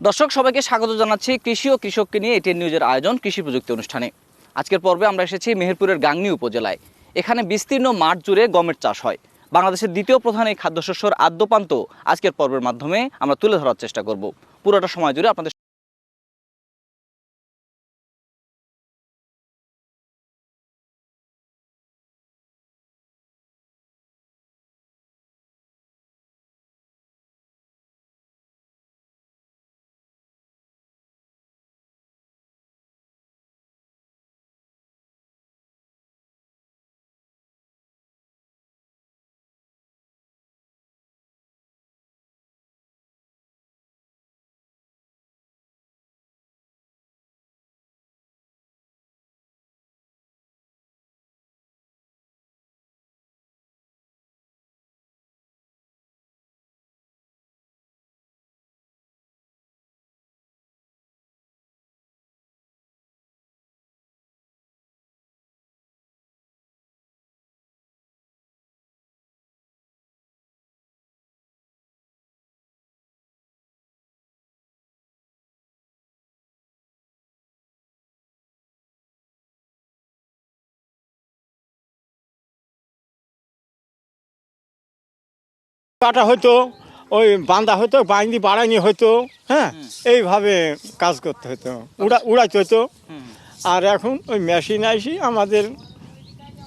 দর্শক সবাইকে স্বাগত জানাচ্ছি কৃষি ও কৃষককে নিয়ে এটিএন নিউজের আয়োজন কৃষি প্রযুক্তি অনুষ্ঠানে। আজকের পর্বে আমরা এসেছি মেহেরপুরের গাংনী উপজেলায়। এখানে বিস্তীর্ণ মাঠ জুড়ে গমের চাষ হয়। বাংলাদেশের দ্বিতীয় প্রধান এই খাদ্যশস্যর আদ্যপান্ত আজকের পর্বের মাধ্যমে আমরা তুলে ধরার চেষ্টা করব। পুরোটা সময় জুড়ে আপনাদের কাটা হতো, ওই বাঁধা হতো, বাইন্দি বাড়ানি হতো, হ্যাঁ এইভাবে কাজ করতে হতো, উড়াইতে হতো। আর এখন ওই মেশিন আইসি আমাদের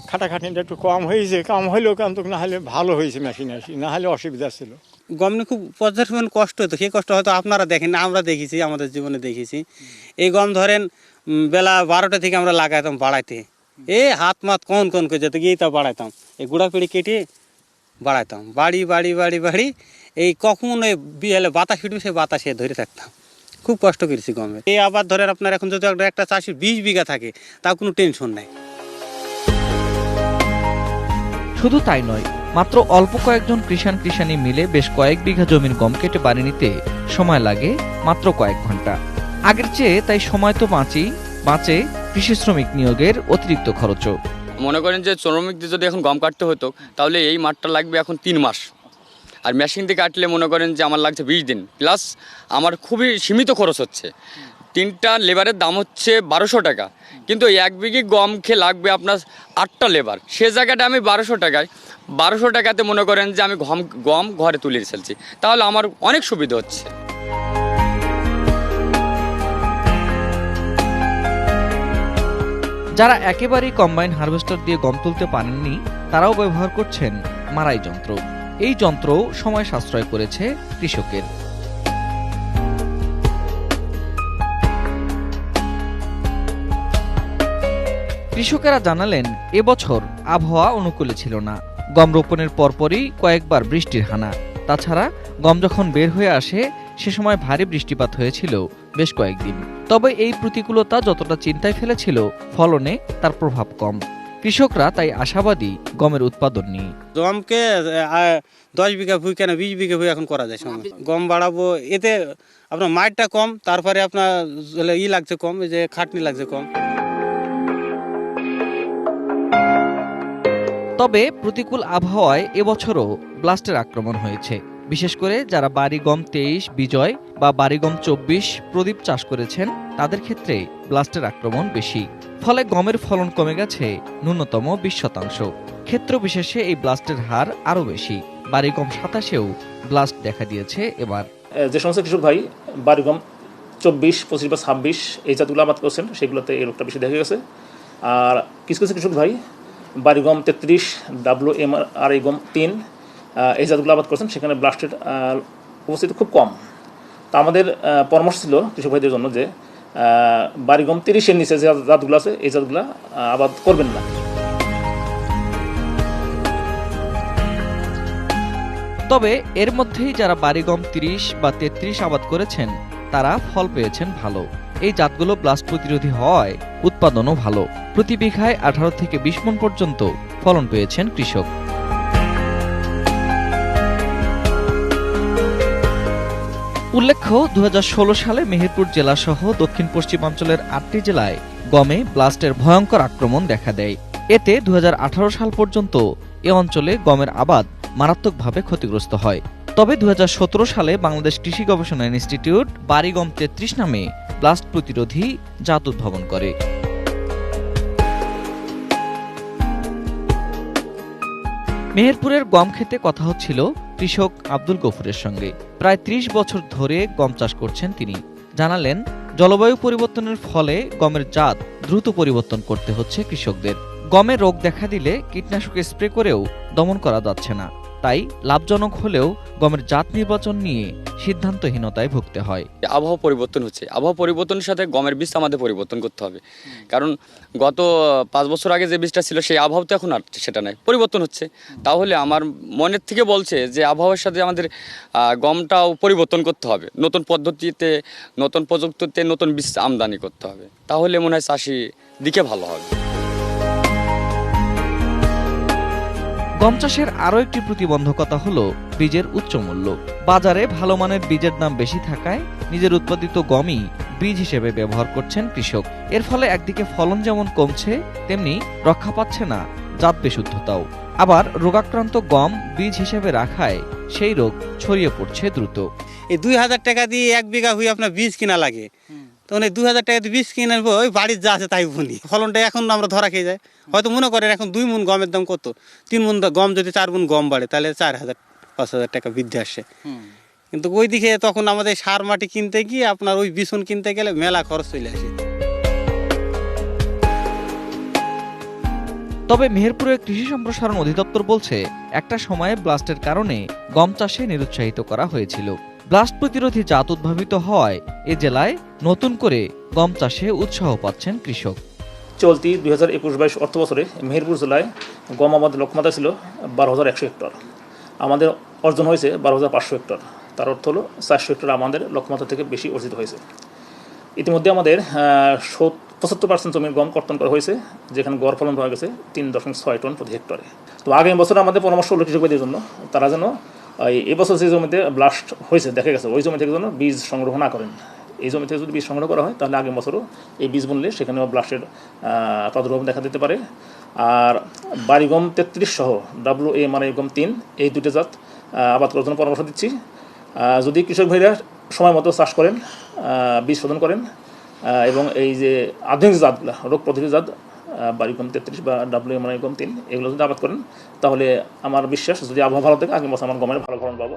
খাটাখাটিটা একটু কম হয়েছে, কম হইলেও কিন্তু না হলে ভালো হয়েছে মেশিন আইসি, না হলে অসুবিধা ছিল। গম নিয়ে খুব পর্যাপ্ত কষ্ট হতো, সেই কষ্ট হয়তো আপনারা দেখেন না, আমরা দেখেছি, আমাদের জীবনে দেখেছি। এই গম ধরেন বেলা 12টা থেকে আমরা লাগাইতাম বাড়াইতে, হাত মাত কোন করে যেত গিয়ে তা বাড়াইতাম, এই গুঁড়া পিড়ি কেটে বাড়াইতাম, বাড়ি বাড়ি বাড়ি বাড়ি এই কখন ওই বিহালে বাতাস ফিটবে সেই বাতাসে ধরে থাকতাম। খুব কষ্ট করেছি গমে। এই আবার ধরেন আপনার এখন যদি একটা চাষির 20 বিঘা থাকে তাও কোনো টেনশন নাই। শুধু তাই নয়, মাত্র অল্প কয়েকজন কৃষাণী মিলে বেশ কয়েক বিঘা জমির গম কেটে বাড়ি নিতে সময় লাগে মাত্র কয়েক ঘন্টা। আগের চেয়ে তাই সময় তো বাঁচে কৃষি শ্রমিক নিয়োগের অতিরিক্ত খরচও। মনে করেন যে শ্রমিকদের যদি এখন গম কাটতে হতো তাহলে এই মাঠটা লাগবে এখন 3 মাস, আর মেশিন দিয়ে কাটলে মনে করেন যে আমার লাগছে 20 দিন, প্লাস আমার খুবই সীমিত খরচ হচ্ছে। 3টা লেবারের দাম হচ্ছে 1200 টাকা, কিন্তু 1 বিঘি গম খেয়ে লাগবে আপনার 8টা লেবার। সে জায়গাটা আমি 1200 টাকাতে মনে করেন যে আমি গম ঘরে তুলে ফেলছি, তাহলে আমার অনেক সুবিধা হচ্ছে। যারা একেবারেই কম্বাইন হারভেস্টার দিয়ে গম তুলতে পারেননি তারাও ব্যবহার করছেন মাড়াই যন্ত্র। এই যন্ত্র সময় সাশ্রয় করেছে কৃষকের। কৃষকেরা জানালেন এবছর আবহাওয়া অনুকূলে ছিল না। গম রোপণের পরপরই কয়েকবার বৃষ্টির হানা। তাছাড়া গম যখন বের হয়ে আসে সে সময় ভারী বৃষ্টিপাত হয়েছিল বেশ কয়েকদিন। তবে এই প্রতিকূলতা যতটা চিন্তায় ফেলেছিল, ফলনে তার প্রভাব কম। কৃষকরা তাই আশাবাদী গমের উৎপাদন নিয়ে। গমকে 10 বিঘা ভুঁই কেন 20 বিঘা ভুঁই এখন করা যায় সময়। গম বাড়াবো, এতে আপনার মাঠটা কম, তারপরে আপনার লাগছে কম, এই যে খাটনি লাগছে কম। তবে প্রতিকূল আবহাওয়ায় এবছরও ব্লাস্টের আক্রমণ হয়েছে। বিশেষ করে যারা বাড়ি গম 23 বিজয় বা বাড়ি গম 24 প্রদীপ চাষ করেছেন তাদের ক্ষেত্রে ব্লাস্টের আক্রমণ বেশি। ফলে গমের ফলন কমে গেছে ন্যূনতম 20%। ক্ষেত্র বিশেষে এই ব্লাস্টের হার আরও বেশি। বাড়ি গম 27-এও ব্লাস্ট দেখা দিয়েছে এবার। যে সমস্ত কৃষক ভাই বাড়ি গম 24, 25 বা 26 এই জাতগুলো আবাদ করছেন সেগুলোতে এই রোগটা বেশি দেখা গেছে। আর কিছু কিছু কৃষক ভাই বাড়ি গম 33, WMR আর এই গম 3 এই জাতগুলো আবাদ করছেন, সেখানে ব্লাস্টের উপস্থিতি খুব কম। তো আমাদের পরামর্শ ছিল কৃষক ভাইদের জন্য যে বাড়ি গম 30-এর নিচে যে জাতগুলো আছে এই জাতগুলো আবাদ করবেন না। তবে এর মধ্যেই যারা বাড়ি গম 30 বা 33 আবাদ করেছেন তারা ফল পেয়েছেন ভালো। এই জাতগুলো ব্লাস্ট প্রতিরোধী হওয়ায় উৎপাদনও ভালো। প্রতি বিঘায় 18 থেকে 20 মণ পর্যন্ত ফলন পেয়েছেন কৃষক। উল্লেখ্য 2016 সালে মেহেরপুর জেলা সহ দক্ষিণ পশ্চিমাঞ্চলের 8টি জেলায় গমে ব্লাস্টের ভয়ঙ্কর আক্রমণ দেখা দেয়। এতে 2018 সাল পর্যন্ত এ অঞ্চলে গমের আবাদ মারাত্মকভাবে ক্ষতিগ্রস্ত হয়। তবে 2017 সালে বাংলাদেশ কৃষি গবেষণা ইনস্টিটিউট বাড়িগম 33 নামে ব্লাস্ট প্রতিরোধী জাত উদ্ভাবন করে। মেহেরপুরের গম খেতে কথা হচ্ছিল কৃষক আব্দুল গফুরের সঙ্গে। প্রায় 30 বছর ধরে গম চাষ করছেন তিনি। জানালেন, জলবায়ু পরিবর্তনের ফলে গমের জাত দ্রুত পরিবর্তন করতে হচ্ছে কৃষকদের। গমে রোগ দেখা দিলে কীটনাশক স্প্রে করেও দমন করা যাচ্ছে না। তাই লাভজনক হলেও গমের জাত নির্বাচন নিয়ে সিদ্ধান্তহীনতায় ভুগতে হয়। আবহাওয়া পরিবর্তন হচ্ছে, আবহাওয়া পরিবর্তনের সাথে গমের বীজ আমাদের পরিবর্তন করতে হবে। কারণ গত 5 বছর আগে যে বীজটা ছিল সেই আবহাওয়া তো এখন আর সেটা নাই, পরিবর্তন হচ্ছে। তাহলে আমার মনের থেকে বলছে যে আবহাওয়ার সাথে আমাদের গমটাও পরিবর্তন করতে হবে, নতুন পদ্ধতিতে, নতুন প্রযুক্তিতে নতুন বীজ আমদানি করতে হবে। তাহলে মনে হয় চাষি দিকে ভালো হবে। গম চাষের আরও একটি প্রতিবন্ধকতা হলো বীজের উচ্চ মূল্য। বাজারে ভালো মানের বীজের দাম বেশি থাকায় নিজের উৎপাদিত গমই বীজ হিসেবে ব্যবহার করছেন কৃষক। এর ফলে একদিকে ফলন যেমন কমছে, তেমনি রক্ষা পাচ্ছে না জাত বিশুদ্ধতাও। আবার রোগাক্রান্ত গম বীজ হিসেবে রাখায় সেই রোগ ছড়িয়ে পড়ছে দ্রুত। এই 2000 টাকা দিয়ে 1 বিঘা হয়ে আপনার বীজ কিনা লাগে, তখন এই 2000 টাকা দিয়ে বীজ কিনে নেবো, ওই বাড়ির যা আছে তাই বুনি। ফলনটা এখন আমরা ধরা খেয়ে যায়। হয়তো মনে করেন এখন 2 মণ গমের দাম কত, 3 মণ গম যদি 4 মণ গম বাড়ে তাহলে 4000-5000 টাকা বৃদ্ধি আসে। কিন্তু ওই দিকে তখন আমাদের সার মাটি কিনতে গিয়ে আপনার ওই বিছুন কিনতে গেলে মেলা খরচ চলে আসে। তবে মেহেরপুরের কৃষি সম্প্রসারণ অধিদপ্তর বলছে, একটা সময়ে ব্লাস্টের কারণে গম চাষে নিরুৎসাহিত করা হয়েছিল। ব্লাস্ট প্রতিরোধী জাত উদ্ভাবিত হওয়ায় এ জেলায় নতুন করে গম চাষে উৎসাহ পাচ্ছেন কৃষক। চলতি 2021-22 অর্থ বছরে মেহেরপুর জেলায় গম আমাদের লক্ষ্যমাত্রা ছিল 12,100 হেক্টর, আমাদের অর্জন হয়েছে 12,500 হেক্টর। তার অর্থ হলো 400 হেক্টর আমাদের লক্ষ্যমাত্রা থেকে বেশি অর্জিত হয়েছে। ইতিমধ্যে আমাদের 75% জমির গম কর্তন করা হয়েছে, যেখানে গড় ফলন পাওয়া গেছে 3.6 টন প্রতি হেক্টরে। তো আগামী বছর আমাদের পরামর্শ হলো কৃষকদের জন্য, তারা যেন এবছর যে জমিতে ব্লাস্ট হয়েছে দেখা গেছে ওই জমি থেকে যেন বীজ সংগ্রহ না করেন। এই জমি থেকে যদি বীজ সংগ্রহ করা হয় তাহলে আগামী বছরও এই বীজ বুনলে সেখানেও ব্লাস্টের প্রাদুর্ভাব দেখা দিতে পারে। আর বাড়িগম 33 সহ WAMRI 3 এই দুটো জাত আবাদ করার জন্য পরামর্শ দিচ্ছি। যদি কৃষক ভাইরা সময় মতো চাষ করেন, বীজ শোধন করেন এবং এই যে আধুনিক জাতগুলো রোগ প্রতিরোধী জাত বাড়িগম 33 বা WAMRI 3 এগুলো যদি আবাদ করেন তাহলে আমার বিশ্বাস যদি আবহাওয়া ভালো থাকে আগামী বছর আমার গমের ভালো ফলন পাবো।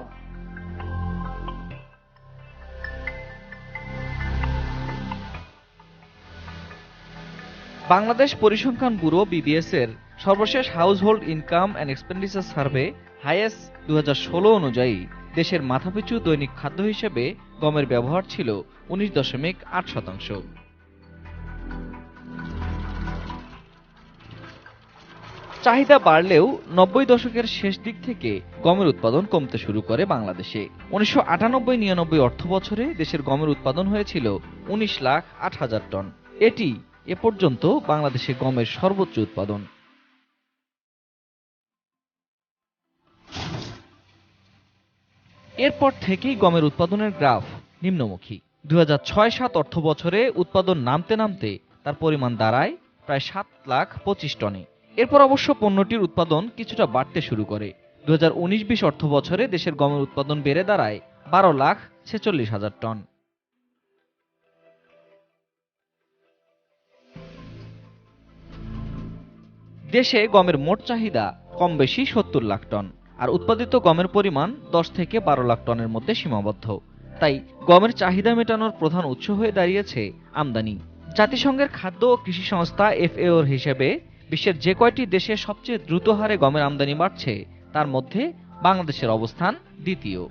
বাংলাদেশ পরিসংখ্যান ব্যুরো BBS এর সর্বশেষ household income and expenditure survey HiAce 2016 অনুযায়ী দেশের মাথাপিছু দৈনিক খাদ্য হিসেবে গমের ব্যবহার ছিল 19.8%। চাহিদা বাড়লেও 90 দশকের শেষ দিক থেকে গমের উৎপাদন কমতে শুরু করে বাংলাদেশে। 1998-99 অর্থ বছরে দেশের গমের উৎপাদন হয়েছিল 19,08,000 টন। এটি এ পর্যন্ত বাংলাদেশে গমের সর্বোচ্চ উৎপাদন। এরপর থেকেই গমের উৎপাদনের গ্রাফ নিম্নমুখী। 2006-07 অর্থ বছরে উৎপাদন নামতে নামতে তার পরিমাণ দাঁড়ায় প্রায় 7,25,000 টনে। এরপর অবশ্য পণ্যটির উৎপাদন কিছুটা বাড়তে শুরু করে। 2019-20 অর্থ বছরে দেশের গমের উৎপাদন বেড়ে দাঁড়ায় 12,46,000 টন। দেশে গমের মোট চাহিদা কম বেশি 70 লাখ টন, আর উৎপাদিত গমের পরিমাণ 10 থেকে 12 লাখ টনের মধ্যে সীমাবদ্ধ। তাই গমের চাহিদা মেটানোর প্রধান উৎস হয়ে দাঁড়িয়েছে আমদানি। জাতিসংঘের খাদ্য ও কৃষি সংস্থা FAO-র হিসেবে বিশ্বের যে কয়টি দেশে সবচেয়ে দ্রুত হারে গমের আমদানি বাড়ছে তার মধ্যে বাংলাদেশের অবস্থান দ্বিতীয়।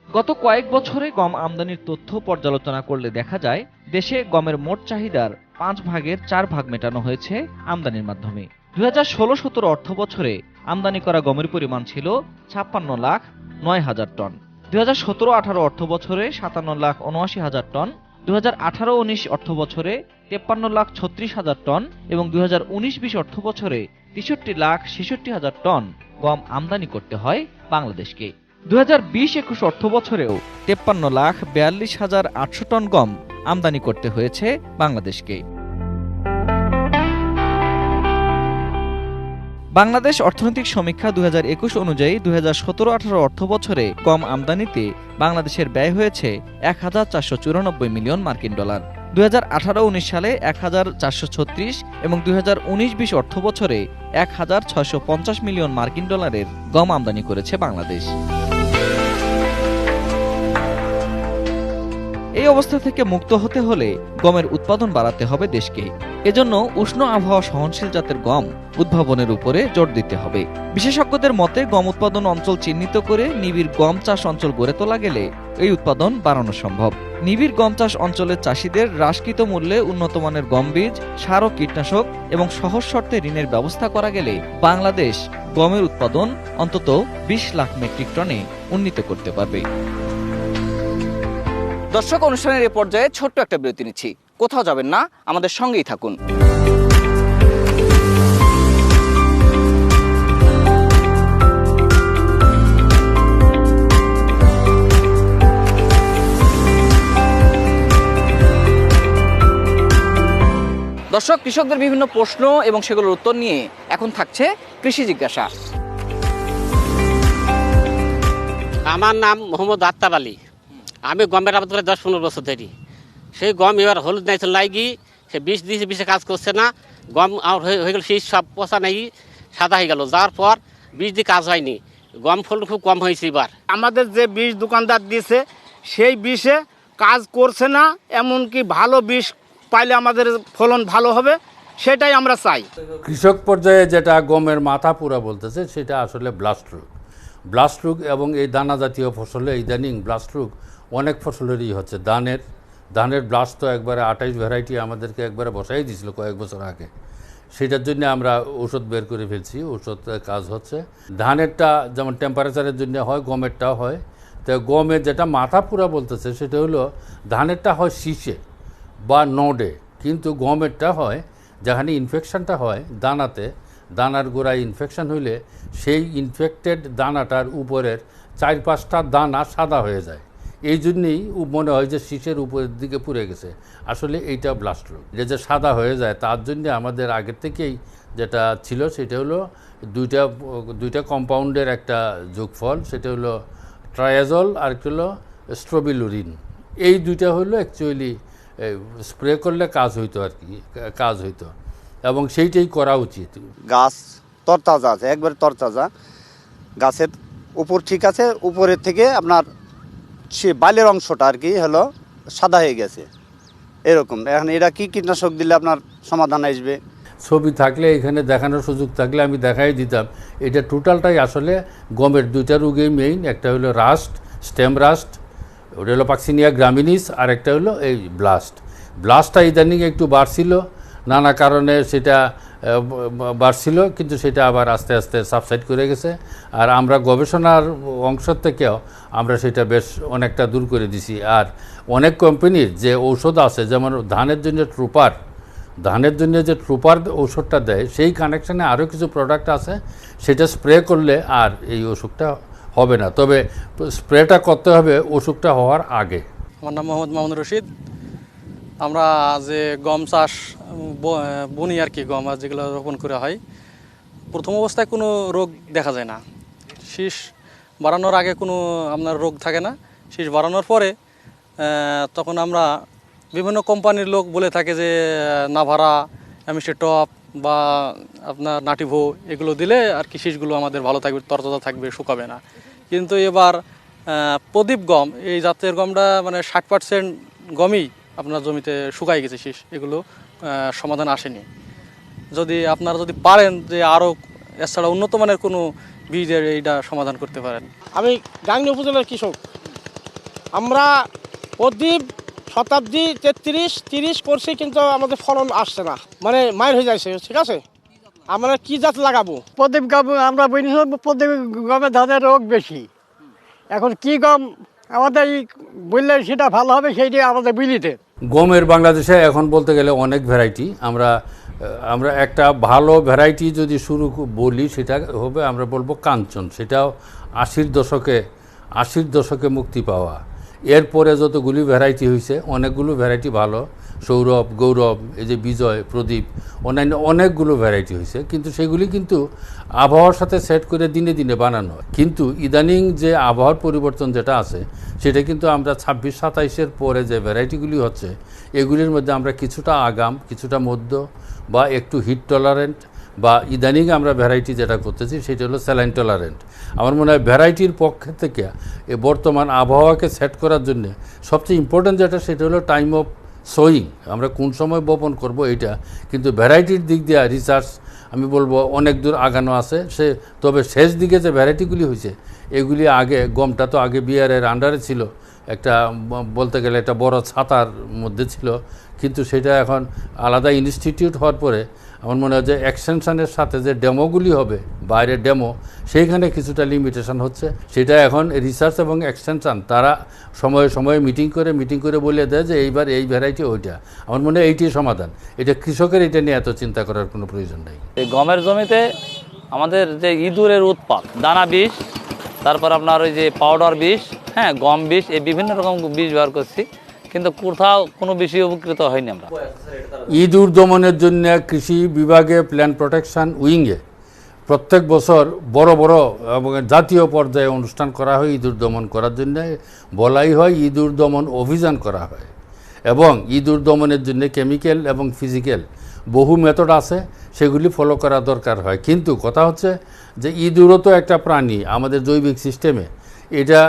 গত কয়েক বছরে গম আমদানির তথ্য পর্যালোচনা করলে দেখা যায় দেশে গমের মোট চাহিদার 5 ভাগের 4 ভাগ মেটানো হয়েছে আমদানির মাধ্যমে। 2016-17 অর্থ বছরে আমদানি করা গমের পরিমাণ ছিল 56,09,000 টন। 2017-18 অর্থ বছরে 57,79,000 টন, 2018-19 অর্থ বছরে 53,36,000 টন এবং 2019-20 অর্থ বছরে 63,66,000 টন গম আমদানি করতে হয় বাংলাদেশকে। 2020-21 অর্থ বছরেও 53,42,800 টন গম আমদানি করতে হয়েছে বাংলাদেশকে। বাংলাদেশ অর্থনৈতিক সমীক্ষা 2021 অনুযায়ী 2017-18 অর্থ বছরে গম আমদানিতে বাংলাদেশের ব্যয় হয়েছে 1494 মিলিয়ন মার্কিন ডলার। 2018-19 সালে 1436 এবং 2019-20 অর্থ বছরে 1650 মিলিয়ন মার্কিন ডলারের গম আমদানি করেছে বাংলাদেশ। এই অবস্থা থেকে মুক্ত হতে হলে গমের উৎপাদন বাড়াতে হবে দেশকে। এজন্য উষ্ণ আবহাওয়া সহনশীল জাতের গম উদ্ভাবনের উপরে জোর দিতে হবে। বিশেষজ্ঞদের মতে গম উৎপাদন অঞ্চল চিহ্নিত করে নিবিড় গম চাষ অঞ্চল গড়ে তোলা গেলে এই উৎপাদন বাড়ানো সম্ভব। নিবিড় গম চাষ অঞ্চলের চাষিদের হ্রাসকৃত মূল্যে উন্নত মানের গম বীজ, সার ও কীটনাশক এবং সহজ শর্তে ঋণের ব্যবস্থা করা গেলে বাংলাদেশ গমের উৎপাদন অন্তত 20 লাখ মেট্রিক টনে উন্নীত করতে পারবে। দর্শক, অনুষ্ঠানের এ পর্যায়ে ছোট্ট একটা বিরতি নিচ্ছি। কোথাও যাবেন না, আমাদের সঙ্গেই থাকুন। দর্শক, কৃষকদের বিভিন্ন প্রশ্ন এবং সেগুলোর উত্তর নিয়ে এখন থাকছে কৃষি জিজ্ঞাসা। আমার নাম মোহাম্মদ আত্তাব আলী। আমি গমের আবাদ করে 10-15 বছর ধরি। সেই গম এবার হলুদ নাইছে লাগি, সে বিষ দিয়েছে, বিষে কাজ করছে না। গম আমার হয়ে গেল, সেই সব পচা নাই, সাদা হয়ে গেল। যাওয়ার পর বিষ দিয়ে কাজ হয়নি, গম ফলন খুব কম হয়েছে। এবার আমাদের যে বিষ দোকানদার দিয়েছে সেই বিষে কাজ করছে না। এমনকি ভালো বিষ পাইলে আমাদের ফলন ভালো হবে, সেটাই আমরা চাই। কৃষক পর্যায়ে যেটা গমের মাথা পুরা বলতেছে সেটা আসলে ব্লাস্ট রোগ। ব্লাস্ট রোগ এবং এই দানা জাতীয় ফসলে ইদানিং ব্লাস্ট রোগ অনেক ফসলেরই হচ্ছে। ধানের ব্লাস্ট তো একবারে 28 ভ্যারাইটি আমাদেরকে একবারে বসাই দিয়েছিল কয়েক বছর আগে। সেটার জন্য আমরা ওষুধ বের করে ফেলছি, ওষুধ কাজ হচ্ছে। ধানেরটা যেমন টেম্পারেচারের জন্য হয়, গমেরটাও হয়। তো গমের যেটা মাথা পুরা বলতেছে সেটা হলো ধানেরটা হয় শীষে বা নোডে, কিন্তু গমেরটা হয় যেখানে ইনফেকশনটা হয় দানাতে, দানার গোড়ায় ইনফেকশন হইলে সেই ইনফেক্টেড দানাটার উপরের 4-5টা দানা সাদা হয়ে যায়। এই জন্যেই মনে হয় যে শীষের উপরের দিকে পুড়ে গেছে। আসলে এইটা ব্লাস্ট রোগ। যে সাদা হয়ে যায় তার জন্য আমাদের আগের থেকেই যেটা ছিল সেটা হলো দুইটা কম্পাউন্ডের একটা যোগফল, সেটা হলো ট্রায়াজল আর একটা হলো স্ট্রোবিলুরিন। এই দুইটা হলো অ্যাকচুয়ালি স্প্রে করলে কাজ হইতো আর কি, কাজ হইতো, এবং সেইটাই করা উচিত। গাছ তরতাজা আছে, একবারে তরতাজা। গাছের উপর ঠিক আছে, উপরের থেকে আপনার সে বাইলের অংশটা আর কি হলো সাদা হয়ে গেছে এরকম। এখন এটা কি কীটনাশক দিলে আপনার সমাধান আসবে? ছবি থাকলে এখানে দেখানোর সুযোগ থাকলে আমি দেখাই দিতাম। এটা টোটালটাই আসলে গমের দুইটা রোগেই মেইন। একটা হলো রাস্ট, স্টেম রাস্ট, ওটা হলো পাক্সিনিয়া গ্রামিনিস, আর একটা হলো এই ব্লাস্টটা ইদানিং একটু বাড়ছিল, নানা কারণে সেটা বাড়ছিল, কিন্তু সেটা আবার আস্তে আস্তে সাবসাইড করে গেছে। আর আমরা গবেষণার অংশ থেকেও আমরা সেটা বেশ অনেকটা দূর করে দিছি। আর অনেক কোম্পানির যে ঔষধ আছে, যেমন ধানের জন্য যে ট্রুপার ওষুধটা দেয়, সেই কানেকশানে আরও কিছু প্রোডাক্ট আছে, সেটা স্প্রে করলে আর এই অসুখটা হবে না। তবে স্প্রেটা করতে হবে অসুখটা হওয়ার আগে। আমার নাম মোহাম্মদ মামুনুর রশিদ। আমরা যে গম চাষ বুনি আর কি, গম যেগুলো রোপণ করা হয়, প্রথম অবস্থায় কোনো রোগ দেখা যায় না। শীষ বাড়ানোর আগে কোনো আপনার রোগ থাকে না। শীষ বাড়ানোর পরে তখন আমরা বিভিন্ন কোম্পানির লোক বলে থাকে যে নাভারা, এমএসি টপ বা আপনার নাটিভো এগুলো দিলে আর কি শীষগুলো আমাদের ভালো থাকবে, তরতাজা থাকবে, শুকাবে না। কিন্তু এবার প্রদীপ গম, এই জাতের গমটা মানে 60% গমই আপনার জমিতে শুকাই গেছে শীষ, এগুলো সমাধান আসেনি। আপনারা যদি পারেন যে আরও এছাড়া উন্নত মানের কোনো বীজের এইটা সমাধান করতে পারেন। আমি গাংনী উপজেলার কৃষক। আমরা প্রদীপ শতাব্দী 33-30 করছি, কিন্তু আমাদের ফলন আসছে না, মানে মায়ের হয়ে যাচ্ছে। ঠিক আছে, আমরা কি জাত লাগাবো? প্রদীপ গম আমরা বুঝি, প্রদীপ গমের ধানের রোগ বেশি। এখন কি গম আমাদের বললে সেটা ভালো হবে, সেইটাই আমাদের বুঝলিতে। গমের বাংলাদেশে এখন বলতে গেলে অনেক ভ্যারাইটি। আমরা একটা ভালো ভ্যারাইটি যদি শুরু বলি সেটা হবে, আমরা বলবো কাঞ্চন। সেটাও 80-র দশকে মুক্তি পাওয়া। এরপরে যতগুলি ভ্যারাইটি হয়েছে, অনেকগুলো ভ্যারাইটি ভালো, সৌরভ, গৌরব, এই যে বিজয়, প্রদীপ, অন্যান্য অনেকগুলো ভ্যারাইটি হয়েছে, কিন্তু সেগুলি কিন্তু আবহাওয়ার সাথে সেট করে দিনে দিনে বানানো হয়। কিন্তু ইদানিং যে আবহাওয়ার পরিবর্তন যেটা আছে সেটা কিন্তু আমরা 26-27-এর পরে যে ভ্যারাইটিগুলি হচ্ছে এগুলির মধ্যে আমরা কিছুটা আগাম, কিছুটা মধ্য বা একটু হিট টলারেন্ট, বা ইদানিং আমরা ভ্যারাইটি যেটা করতেছি সেটা হলো স্যালাইন টলারেন্ট। আমার মনে হয় ভ্যারাইটির পক্ষ থেকে এ বর্তমান আবহাওয়াকে সেট করার জন্য সবচেয়ে ইম্পর্ট্যান্ট যেটা সেটা হলো টাইম অফ সোয়িং, আমরা কোন সময় বপন করব এইটা। কিন্তু ভ্যারাইটির দিক দিয়ে রিসার্চ আমি বলবো অনেক দূর আগানো আছে। তবে শেষ দিকে যে ভ্যারাইটিগুলি হয়েছে এগুলি আগে, গমটা তো আগে বিআরের আন্ডারে ছিল, একটা বলতে গেলে একটা বড় ছাতার মধ্যে ছিল, কিন্তু সেটা এখন আলাদা ইনস্টিটিউট হওয়ার পরে আমার মনে হয় যে এক্সটেনশনের সাথে যে ডেমোগুলি হবে, বাইরের ডেমো, সেইখানে কিছুটা লিমিটেশন হচ্ছে। সেটা এখন রিসার্চ এবং এক্সটেনশন তারা সময়ে সময়ে মিটিং করে বলে দেয় যে এইবার এই ভ্যারাইটি ওইটা। আমার মনে হয় এইটিই সমাধান। এটা কৃষকের এটা নিয়ে এত চিন্তা করার কোনো প্রয়োজন নেই। এই গমের জমিতে আমাদের যে ইঁদুরের উৎপাত, দানা বিষ, তারপর আপনার ওই যে পাউডার বিষ, হ্যাঁ গম বিষ, এই বিভিন্ন রকম বিষ ব্যবহার করছি, কিন্তু কোথাও কোনো বিষয়ে উপকৃত হয়নি আমরা। ইঁদুর দমনের জন্য কৃষি বিভাগে প্ল্যান্ট প্রোটেকশন উইংয়ে প্রত্যেক বছর বড় বড় এবং জাতীয় পর্যায়ে অনুষ্ঠান করা হয় ইঁদুর দমন করার জন্য। বলাই হয় ইঁদুর দমন অভিযান করা হয়, এবং ইঁদুর দমনের জন্য কেমিক্যাল এবং ফিজিক্যাল বহু মেথড আছে, সেগুলি ফলো করা দরকার হয়। কিন্তু কথা হচ্ছে যে ইঁদুরও তো একটা প্রাণী আমাদের জৈবিক সিস্টেমে, এটা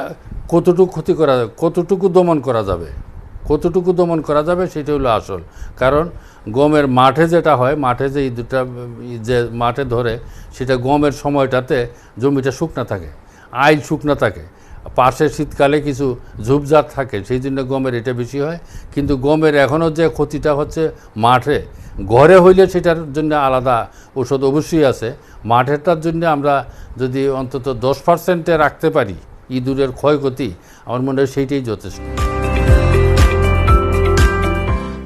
কতটুকু দমন করা যাবে সেটা হলো আসল। কারণ গমের মাঠে যেটা হয়, মাঠে যে ইঁদুরটা যে মাঠে ধরে, সেটা গমের সময়টাতে জমিটা শুকনা থাকে, আইল শুকনা থাকে, পাশে শীতকালে কিছু ঝুপঝাপ থাকে, সেই জন্য গমের এটা বেশি হয়। কিন্তু গমের এখনও যে ক্ষতিটা হচ্ছে মাঠে, ঘরে হইলে সেটার জন্য আলাদা ওষুধ অবশ্যই আছে। মাঠেরটার জন্য আমরা যদি অন্তত 10% রাখতে পারি ইঁদুরের ক্ষয়ক্ষতি, আমার মনে হয় সেইটাই যথেষ্ট।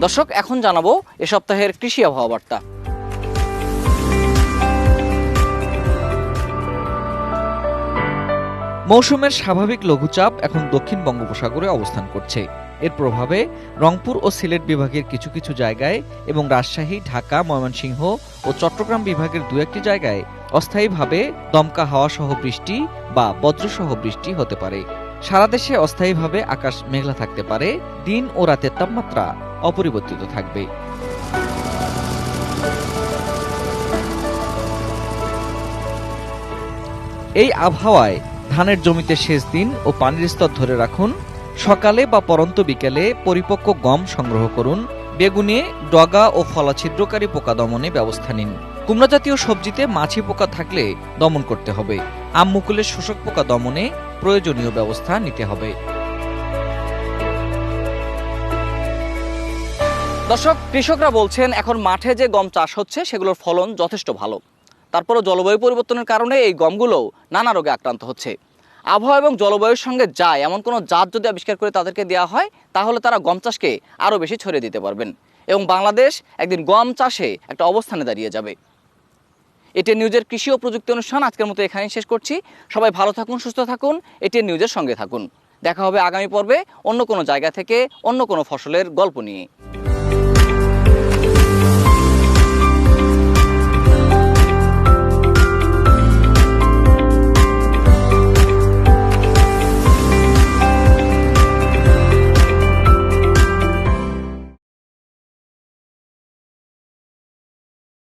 দর্শক, এখন জানাবো এ সপ্তাহের কৃষি আবহাওয়া বার্তা। মৌসুমের স্বাভাবিক লঘুচাপ এখন দক্ষিণ বঙ্গোপসাগরে অবস্থান করছে। এর প্রভাবে রংপুর ও সিলেট বিভাগের কিছু কিছু জায়গায় এবং রাজশাহী, ঢাকা, ময়মনসিংহ ও চট্টগ্রাম বিভাগের দু একটি জায়গায় অস্থায়ীভাবে দমকা হাওয়া সহ বৃষ্টি বা বজ্রসহ বৃষ্টি হতে পারে। সারা দেশে অস্থায়ীভাবে আকাশ মেঘলা থাকতে পারে। দিন ও রাতের তাপমাত্রা অপরিবর্তিত থাকবে। এই আবহাওয়ায় ধানের জমিতে সেচ দিন ও পানির স্তর ধরে রাখুন। সকালে বা পরন্ত বিকেলে পরিপক্ক গম সংগ্রহ করুন। বেগুনে ডগা ও ফলা ছিদ্রকারী পোকা দমনে ব্যবস্থা নিন। কুমড়া জাতীয় সবজিতে মাছি পোকা থাকলে দমন করতে হবে। আম মুকুলের শোষক পোকা দমনে প্রয়োজনীয় ব্যবস্থা নিতে হবে। দর্শক, কৃষকরা বলছেন এখন মাঠে যে গম চাষ হচ্ছে সেগুলোর ফলন যথেষ্ট ভালো। তারপরও জলবায়ু পরিবর্তনের কারণে এই গমগুলো নানা রোগে আক্রান্ত হচ্ছে। আবহাওয়া এবং জলবায়ুর সঙ্গে যায় এমন কোনো জাত যদি আবিষ্কার করে তাদেরকে দেওয়া হয়, তাহলে তারা গম চাষকে আরও বেশি ছড়িয়ে দিতে পারবেন এবং বাংলাদেশ একদিন গম চাষে একটা অবস্থানে দাঁড়িয়ে যাবে। এটিএন নিউজের কৃষি ও প্রযুক্তি অনুষ্ঠান আজকের মতো এখানেই শেষ করছি। সবাই ভালো থাকুন, সুস্থ থাকুন, এটিএন নিউজের সঙ্গে থাকুন। দেখা হবে আগামী পর্বে অন্য কোনো জায়গা থেকে অন্য কোনো ফসলের গল্প নিয়ে।